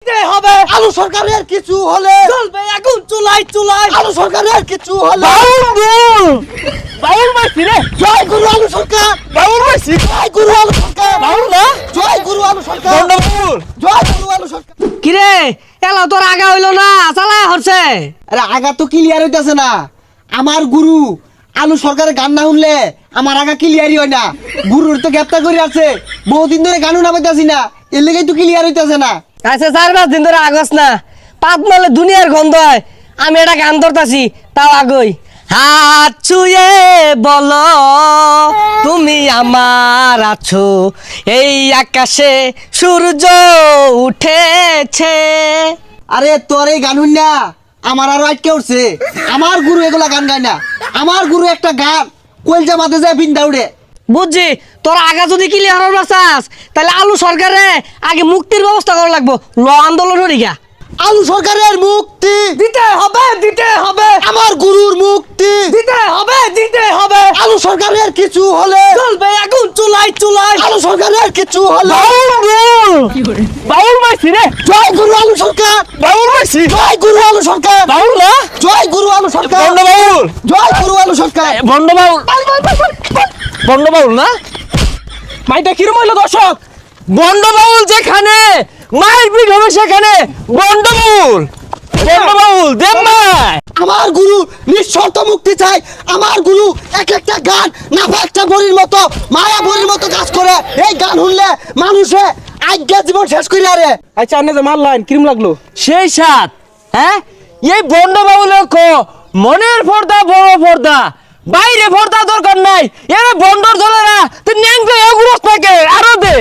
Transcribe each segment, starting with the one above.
হবে আলু সরকারের কিছু হলে চলবে এখন চুলাই চুলাই আলু সরকারের কিছু হলে বাউল মারছি রে জয় গুরু আলু সরকার বাউল মারছি জয় গুরু আলু সরকার বাউল না জয় গুরু আলু সরকার বাউল জয় গুরু আলু সরকার। কিরে এলা তোর আগা হইলো না চালা হচ্ছে আরে আগা তো ক্লিয়ার হইতাছে না। আমার গুরু আলু সরকারের গান না শুনলে আমার আগা ক্লিয়ারই হয় না। গুরুর তো গ্রেপ্তার করে আছে, বহুদিন ধরে গানও নামাইতাছি না, এর লেগেই তো ক্লিয়ার হইতাছে না। আচ্ছা 4-5 দিন ধরে আগস না পাত মালে দুনিয়ার গন্ধ হয় আমি এটা গান ধরতাছি তাও আগই হাত ছুঁয়ে বলো তুমি আমার আছো এই আকাশে সূর্য উঠেছে। আরে তোর এই গান শুন না আমার আরো আটকে উঠছে। আমার গুরু এগুলা গান গায় না। আমার গুরু একটা গান কলজা মাথে যায় বিন্দা উড়ে। বুঝছি তোর আগা যদি ক্লিয়ার হবার চাস তাহলে আলু সরকারে আগে মুক্তির ব্যবস্থা করা লাগবো ল আন্দোলন হরিগা আলু সরকারের মুক্তি দিতে হবে আমার গুরুর মুক্তি দিতে হবে আলু সরকারের কিছু হলে চলবে এখন চুলাই চুলাই আলু সরকারের কিছু হলে বাউল মারছি রে জয় গুরু আলু সরকার বাউল মারছি জয় গুরু আলু সরকার বাউল না জয় গুরু আলু সরকার বন্ড বাউল জয় গুরু আলু সরকার বন্ড বাউল বন্ড বাউল না মাইটা কিরম হইলো দর্শক বন্ড বাউল যেখানে মায়ের পিঠ হবে সেখানে বন্ড বাউল দেব মাই আমার গুরু নিঃশর্ত মুক্তি চাই। আমার গুরু এক একটা গান নাফা একটা বড়ির মতো মায়া বড়ির মতো কাজ করে। এই গান শুনলে মানুষে আজ্ঞা জীবন শেষ করে আরে। আচ্ছা আপনি যে মারলেন কিরম লাগলো সেই সাত হ্যাঁ এই বন্ড বাউল মনের পর্দা বড় পর্দা বাইরে পর্দা দরকার নাই এ বন্ডর ধরেরা তুই ন্যাংটা এগুরস থাকে আরো দে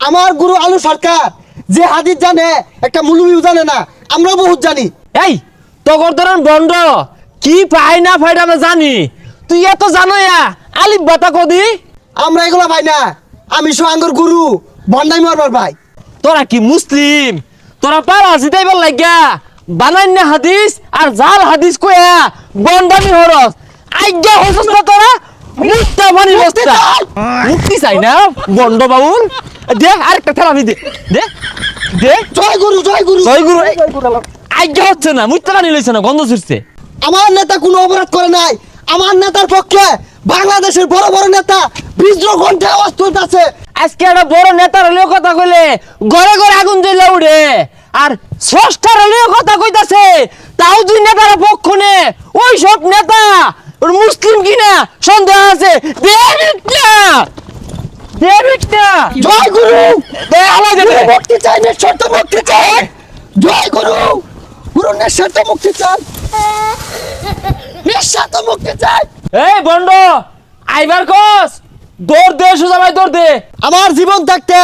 আমার গুরু আলু সরকার যে হাদিস জানে একটা মুলুমিও জানে না, আমরা বহুত জানি। এই তগর ধরেন বন্ড কি পাই না ফাইটা আমরা জানি তুই এত জানো আলিফ বাতা কদি আমরা এগুলা ভাই না, আমি সোহাঙ্গর গুরু বন্ডাই মারবার ভাই। তোরা কি মুসলিম তোরা পারা জিতাইবার লাগিয়া বানাইনা হাদিস আর জাল হাদিস কয়া বন্ডামি হরস আজ্ঞা হইছস না তোরা মুক্তা বানি বস্তা মুক্তি চাই না বন্ড বাউল দে আরেকটা থেরাপি দে দে দে জয় গুরু জয় গুরু জয় গুরু আজ্ঞা হচ্ছে না মুক্তা বানি লইছে না গন্ধ ছুটছে আমার নেতা কোনো অপরাধ করে নাই। আমার নেতার পক্ষে বাংলাদেশের বড় বড় নেতা বিদ্রোহ ঘন্টা আওয়াজ তুলতেছে। আজকে একটা বড় নেতার হলেও কথা কইলে ঘরে ঘরে আগুন জ্বলে উঠে আর স্রষ্টার হলেও কথা কইতাছে তাও দুই নেতার পক্ষ নে ওই সব নেতা ওর মুসলিম কিনা সন্দেহ আছে জয় গুরু দে আলাই দে দে। মুক্তি চাই, নিঃশর্ত মুক্তি চাই। জয় গুরু গুরু নিঃশর্ত মুক্তি চাই, নিঃশর্ত মুক্তি চাই। এই বন্ড আইবার কস দৌড় দে সোজা ভাই দৌড় দে আমার জীবন থাকতে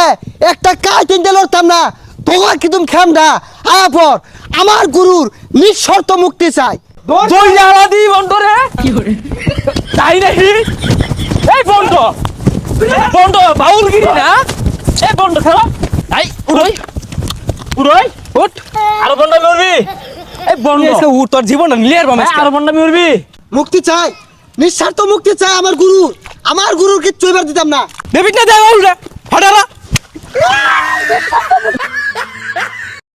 একটা কাজ কিনতে লড়তাম না। তোমার কি তুমি খেমডা আয়া পর আমার গুরুর নিঃশর্ত মুক্তি চাই। দৌড় আলা দি বন্ড রে তাই নাকি এই বন্ড বন্ড বাউলগিরি না এই বন্ড খেলা আই উড়ই উড়ই উঠ আর বন্ড মরবি এই বন্ড এসে উঠ তোর জীবন নিলের বামে আর বন্ড মরবি মুক্তি চাই, নিঃস্বার্থ মুক্তি চাই আমার গুরুর। আমার গুরুর কিচ্ছু এবার দিতাম না। দেবিক না দে বাউল রে হঠারা